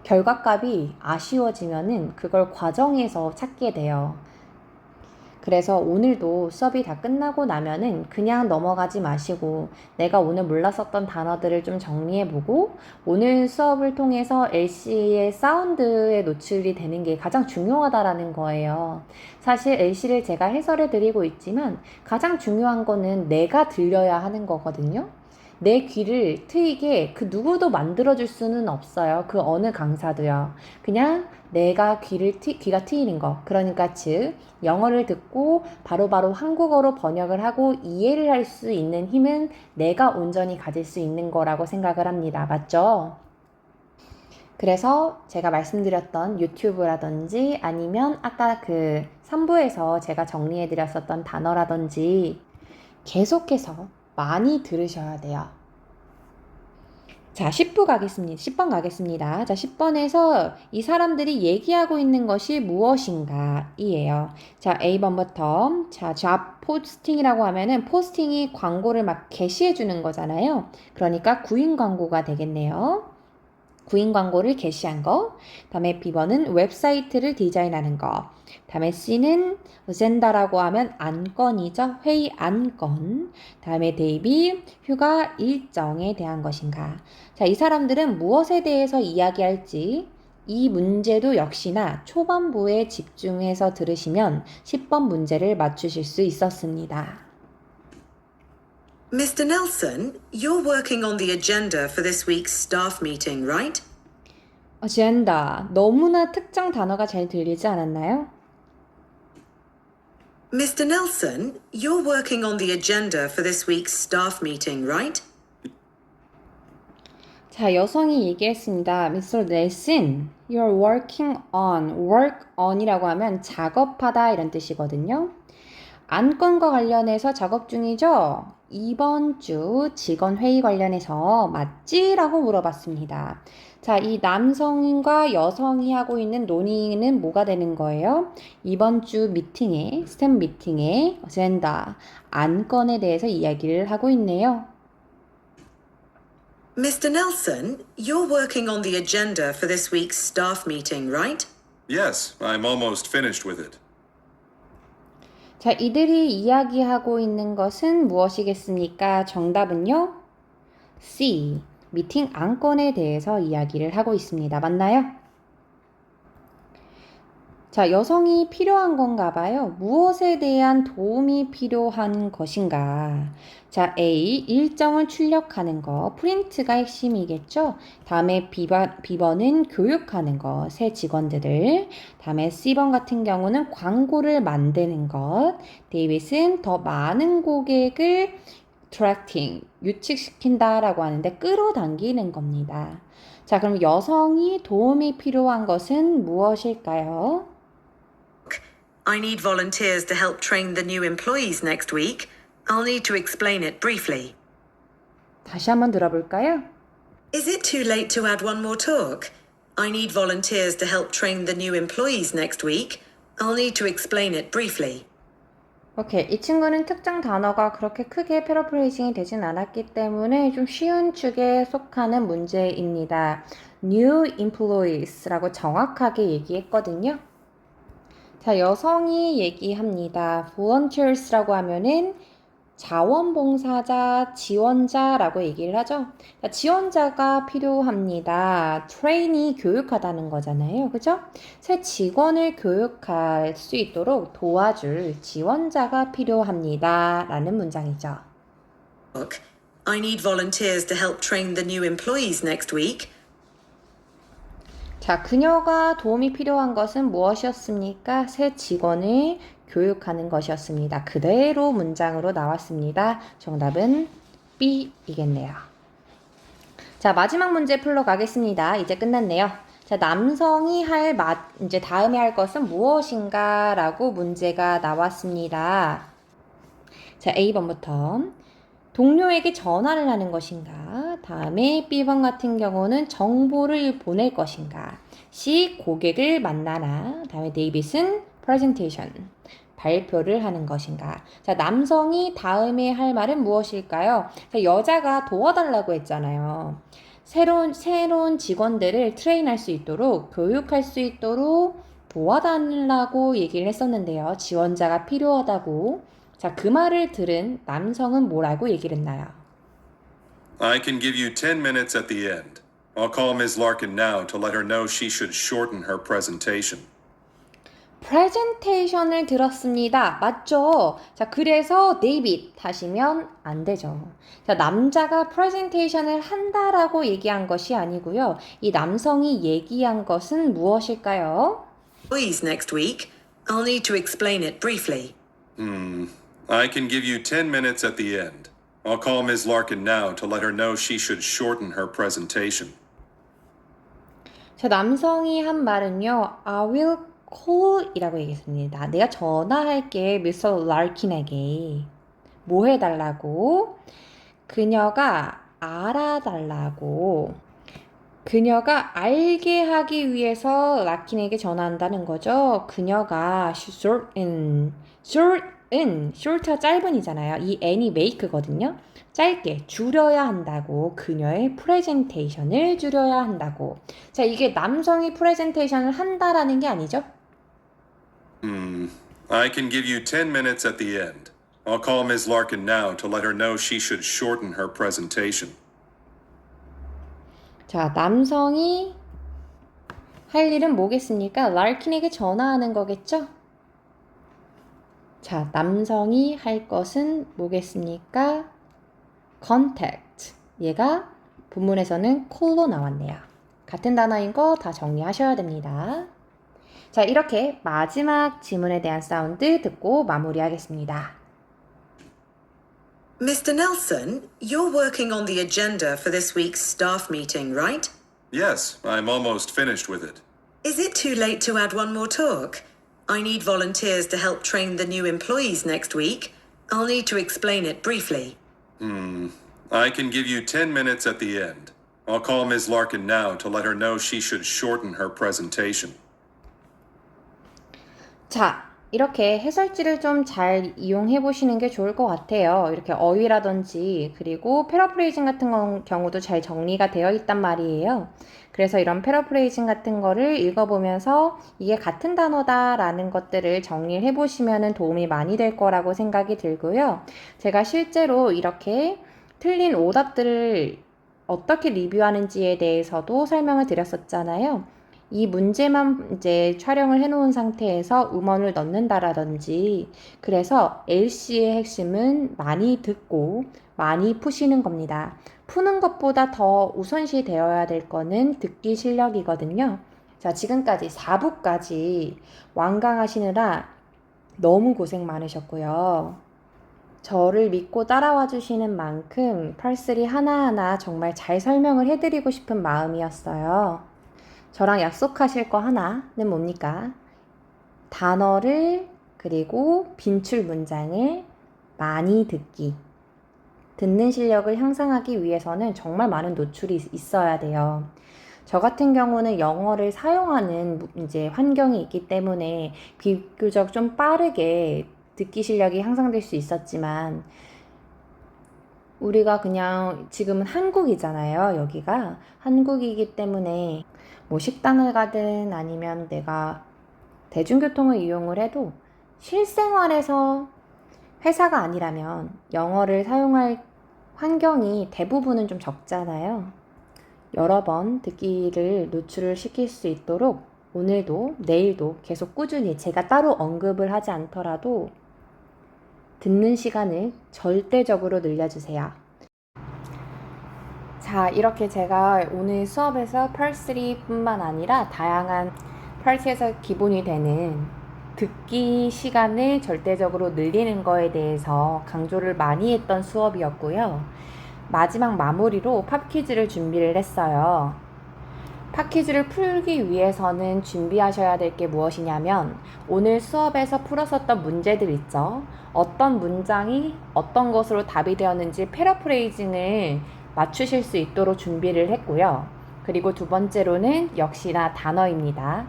결과값이 아쉬워지면은 그걸 과정에서 찾게 돼요. 그래서 오늘도 수업이 다 끝나고 나면은 그냥 넘어가지 마시고 내가 오늘 몰랐었던 단어들을 좀 정리해보고 오늘 수업을 통해서 LC의 사운드에 노출이 되는 게 가장 중요하다라는 거예요. 사실 LC를 제가 해설해 드리고 있지만 가장 중요한 거는 내가 들려야 하는 거거든요. 내 귀를 트이게 그 누구도 만들어줄 수는 없어요. 그 어느 강사도요. 그냥 내가 귀가 트이는 거. 그러니까 즉 영어를 듣고 바로바로 한국어로 번역을 하고 이해를 할 수 있는 힘은 내가 온전히 가질 수 있는 거라고 생각을 합니다. 맞죠? 그래서 제가 말씀드렸던 유튜브라든지 아니면 아까 그 3부에서 제가 정리해드렸었던 단어라든지 계속해서 많이 들으셔야 돼요. 자, 10번 가겠습니다. 자, 10번에서 이 사람들이 얘기하고 있는 것이 무엇인가 이에요. 자, A번부터 자, job posting이라고 하면은 포스팅이 광고를 막 게시해 주는 거잖아요. 그러니까 구인 광고가 되겠네요. 구인 광고를 게시한 거. 다음에 B번은 웹사이트를 디자인하는 거. 다음에 C는 어젠다라고 하면 안건이죠. 회의 안건. 다음에 대비 휴가 일정에 대한 것인가. 자, 이 사람들은 무엇에 대해서 이야기할지 이 문제도 역시나 초반부에 집중해서 들으시면 10번 문제를 맞추실 수 있었습니다. Mr. Nelson, you're working on the agenda for this week's staff meeting, right? 어젠다. 너무나 특정 단어가 잘 들리지 않았나요? Mr. Nelson, you're working on the agenda for this week's staff meeting, right? 자, 여성이 얘기했습니다. Mr. Nelson, you're working on, work on이라고 하면 작업하다 이런 뜻이거든요. 안건과 관련해서 작업 중이죠? 이번 주 직원 회의 관련해서 맞지? 라고 물어봤습니다. 자, 이 남성과 여성이 하고 있는 논의는 뭐가 되는 거예요? 이번 주 미팅에, 스텝 미팅에 어젠다, 안건에 대해서 이야기를 하고 있네요. Mr. Nelson, you're working on the agenda for this week's staff meeting, right? Yes, I'm almost finished with it. 자, 이들이 이야기하고 있는 것은 무엇이겠습니까? 정답은요? C. 미팅 안건에 대해서 이야기를 하고 있습니다. 맞나요? 자, 여성이 필요한 건가 봐요. 무엇에 대한 도움이 필요한 것인가? 자, A. 일정을 출력하는 거. 프린트가 핵심이겠죠? 다음에 B번은 교육하는 거. 새 직원들을. 다음에 C번 같은 경우는 광고를 만드는 것. 데이빗은 더 많은 고객을 attracting, 유치시킨다라고 하는데 끌어당기는 겁니다. 자, 그럼 여성이 도움이 필요한 것은 무엇일까요? I need volunteers to help train the new employees next week. I'll need to explain it briefly. 다시 한번 들어볼까요? Is it too late to add one more talk? I need volunteers to help train the new employees next week. I'll need to explain it briefly. 오케이. 이 친구는 특정 단어가 그렇게 크게 패러프레이징이 되진 않았기 때문에 좀 쉬운 축에 속하는 문제입니다. New employees라고 정확하게 얘기했거든요. 자, 여성이 얘기합니다. volunteers라고 하면은 자원봉사자, 지원자라고 얘기를 하죠. 자, 지원자가 필요합니다. 트레이니 교육하다는 거잖아요. 그죠? 새 직원을 교육할 수 있도록 도와줄 지원자가 필요합니다. 라는 문장이죠. I need volunteers to help train the new employees next week. 자, 그녀가 도움이 필요한 것은 무엇이었습니까? 새 직원을 교육하는 것이었습니다. 그대로 문장으로 나왔습니다. 정답은 B이겠네요. 자, 마지막 문제 풀러 가겠습니다. 이제 끝났네요. 자, 남성이 이제 다음에 할 것은 무엇인가? 라고 문제가 나왔습니다. 자, A번부터. 동료에게 전화를 하는 것인가? 다음에 B번 같은 경우는 정보를 보낼 것인가? C. 고객을 만나나? 다음에 데이빗은 presentation. 발표를 하는 것인가? 자, 남성이 다음에 할 말은 무엇일까요? 자, 여자가 도와달라고 했잖아요. 새로운 직원들을 트레인할 수 있도록, 교육할 수 있도록 도와달라고 얘기를 했었는데요. 지원자가 필요하다고. 자, 그 말을 들은 남성은 뭐라고 얘기를 했나요? I can give you 10 minutes at the end. I'll call Ms. Larkin now to let her know she should shorten her presentation. 프레젠테이션을 들었습니다. 맞죠? 자, 그래서 데이빗 하시면 안 되죠. 자, 남자가 프레젠테이션을 한다라고 얘기한 것이 아니고요. 이 남성이 얘기한 것은 무엇일까요? Employees next week. I'll need to explain it briefly. I can give you 10 minutes at the end. I'll call Ms. Larkin now to let her know she should shorten her presentation. 자, 남성이 한 말은요. I will call 이라고 얘기했습니다. 내가 전화할게 미스터 랄킨에게. 뭐 해달라고? 그녀가 알아달라고. 그녀가 알게 하기 위해서 라킨에게 전화한다는 거죠. 그녀가 short가 짧은이잖아요. 이 n이 make거든요. 짧게 줄여야 한다고. 그녀의 프레젠테이션을 줄여야 한다고. 자, 이게 남성이 프레젠테이션을 한다라는 게 아니죠. I can give you 10 minutes at the end. I'll call Ms. Larkin now to let her know she should shorten her presentation. 자, 남성이 할 일은 뭐겠습니까? 랄킨에게 전화하는 거겠죠? 자, 남성이 할 것은 뭐겠습니까? contact. 얘가 본문에서는 call로 나왔네요. 같은 단어인 거 다 정리하셔야 됩니다. 자, 이렇게 마지막 지문에 대한 사운드 듣고 마무리하겠습니다. Mr. Nelson, you're working on the agenda for this week's staff meeting, right? Yes, I'm almost finished with it. Is it too late to add one more talk? I need volunteers to help train the new employees next week. I'll need to explain it briefly. I can give you 10 minutes at the end. I'll call Ms. Larkin now to let her know she should shorten her presentation. 자, 이렇게 해설지를 좀 잘 이용해 보시는 게 좋을 것 같아요. 이렇게 어휘라든지 그리고 패러프레이징 같은 경우도 잘 정리가 되어 있단 말이에요. 그래서 이런 패러프레이징 같은 거를 읽어보면서 이게 같은 단어다라는 것들을 정리를 해보시면 도움이 많이 될 거라고 생각이 들고요. 제가 실제로 이렇게 틀린 오답들을 어떻게 리뷰하는지에 대해서도 설명을 드렸었잖아요. 이 문제만 이제 촬영을 해놓은 상태에서 음원을 넣는다라든지, 그래서 LC의 핵심은 많이 듣고 많이 푸시는 겁니다. 푸는 것보다 더 우선시 되어야 될 거는 듣기 실력이거든요. 자, 지금까지 4부까지 완강하시느라 너무 고생 많으셨고요. 저를 믿고 따라와 주시는 만큼 펄스리 하나하나 정말 잘 설명을 해드리고 싶은 마음이었어요. 저랑 약속하실 거 하나는 뭡니까? 단어를 그리고 빈출 문장을 많이 듣기. 듣는 실력을 향상하기 위해서는 정말 많은 노출이 있어야 돼요. 저 같은 경우는 영어를 사용하는 이제 환경이 있기 때문에 비교적 좀 빠르게 듣기 실력이 향상될 수 있었지만, 우리가 그냥 지금은 한국이잖아요. 여기가 한국이기 때문에 뭐 식당을 가든 아니면 내가 대중교통을 이용을 해도 실생활에서 회사가 아니라면 영어를 사용할 환경이 대부분은 좀 적잖아요. 여러 번 듣기를 노출을 시킬 수 있도록 오늘도 내일도 계속 꾸준히 제가 따로 언급을 하지 않더라도 듣는 시간을 절대적으로 늘려주세요. 자, 이렇게 제가 오늘 수업에서 펄3뿐만 아니라 다양한 펄스에서 기본이 되는 듣기 시간을 절대적으로 늘리는 거에 대해서 강조를 많이 했던 수업이었고요. 마지막 마무리로 팝 퀴즈를 준비를 했어요. 파키지를 풀기 위해서는 준비하셔야 될 게 무엇이냐면 오늘 수업에서 풀었었던 문제들 있죠. 어떤 문장이 어떤 것으로 답이 되었는지 패러프레이징을 맞추실 수 있도록 준비를 했고요. 그리고 두 번째로는 역시나 단어입니다.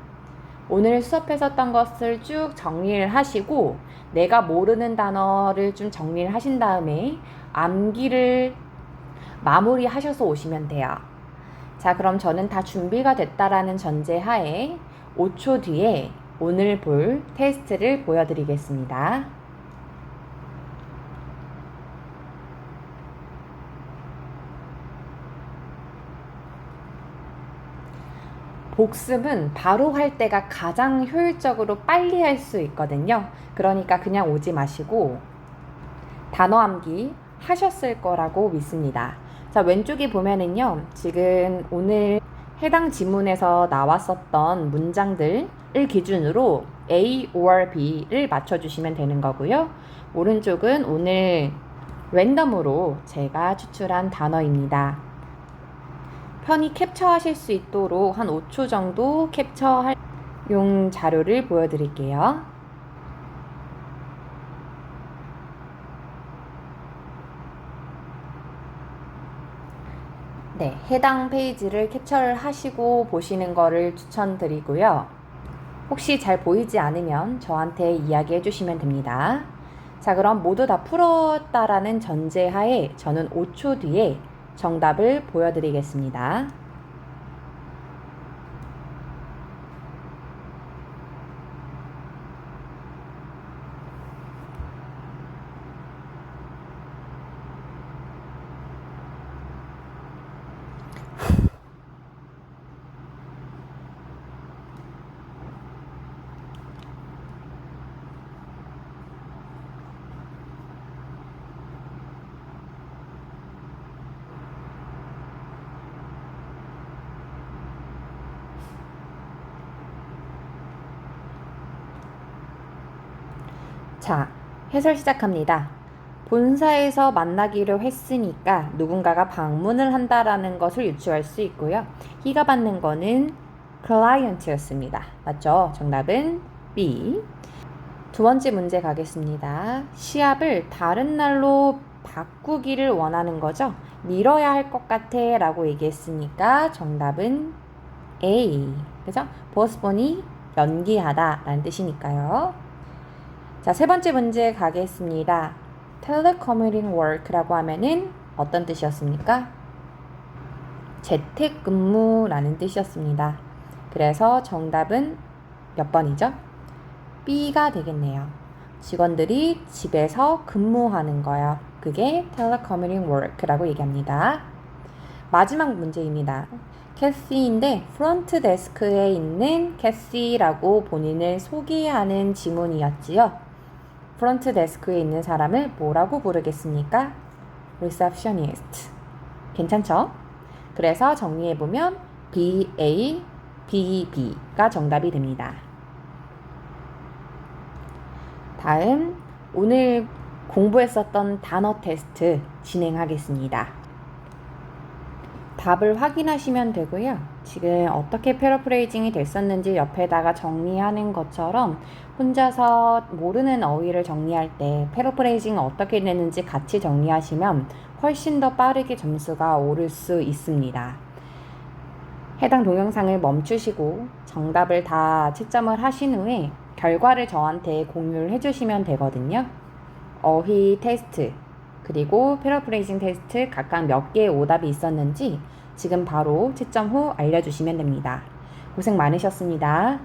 오늘 수업했었던 것을 쭉 정리를 하시고 내가 모르는 단어를 좀 정리를 하신 다음에 암기를 마무리하셔서 오시면 돼요. 자, 그럼 저는 다 준비가 됐다라는 전제하에 5초 뒤에 오늘 볼 테스트를 보여드리겠습니다. 복습은 바로 할 때가 가장 효율적으로 빨리 할 수 있거든요. 그러니까 그냥 오지 마시고 단어 암기 하셨을 거라고 믿습니다. 자, 왼쪽에 보면은요, 지금 오늘 해당 지문에서 나왔었던 문장들을 기준으로 A or B를 맞춰주시면 되는 거고요. 오른쪽은 오늘 랜덤으로 제가 추출한 단어입니다. 편히 캡처하실 수 있도록 한 5초 정도 캡처할 용 자료를 보여드릴게요. 네, 해당 페이지를 캡처를 하시고 보시는 거를 추천드리고요. 혹시 잘 보이지 않으면 저한테 이야기해 주시면 됩니다. 자, 그럼 모두 다 풀었다라는 전제하에 저는 5초 뒤에 정답을 보여드리겠습니다. 자, 해설 시작합니다. 본사에서 만나기로 했으니까 누군가가 방문을 한다라는 것을 유추할 수 있고요. He가 받는 거는 client였습니다. 맞죠? 정답은 B. 두 번째 문제 가겠습니다. 시합을 다른 날로 바꾸기를 원하는 거죠. 미뤄야 할 것 같아 라고 얘기했으니까 정답은 A. 그죠? postpone이 연기하다 라는 뜻이니까요. 자, 세 번째 문제 가겠습니다. telecommuting work라고 하면은 어떤 뜻이었습니까? 재택근무라는 뜻이었습니다. 그래서 정답은 몇 번이죠? B가 되겠네요. 직원들이 집에서 근무하는 거요. 그게 telecommuting work라고 얘기합니다. 마지막 문제입니다. 캐시인데 프론트 데스크에 있는 캐시라고 본인을 소개하는 지문이었지요. 프론트 데스크에 있는 사람을 뭐라고 부르겠습니까? receptionist. 괜찮죠? 그래서 정리해보면 BA, BB가 정답이 됩니다. 다음, 오늘 공부했었던 단어 테스트 진행하겠습니다. 답을 확인하시면 되고요. 지금 어떻게 패러프레이징이 됐었는지 옆에다가 정리하는 것처럼 혼자서 모르는 어휘를 정리할 때 패러프레이징을 어떻게 됐는지 같이 정리하시면 훨씬 더 빠르게 점수가 오를 수 있습니다. 해당 동영상을 멈추시고 정답을 다 채점을 하신 후에 결과를 저한테 공유를 해주시면 되거든요. 어휘 테스트 그리고 패러프레이징 테스트 각각 몇 개의 오답이 있었는지 지금 바로 채점 후 알려주시면 됩니다. 고생 많으셨습니다.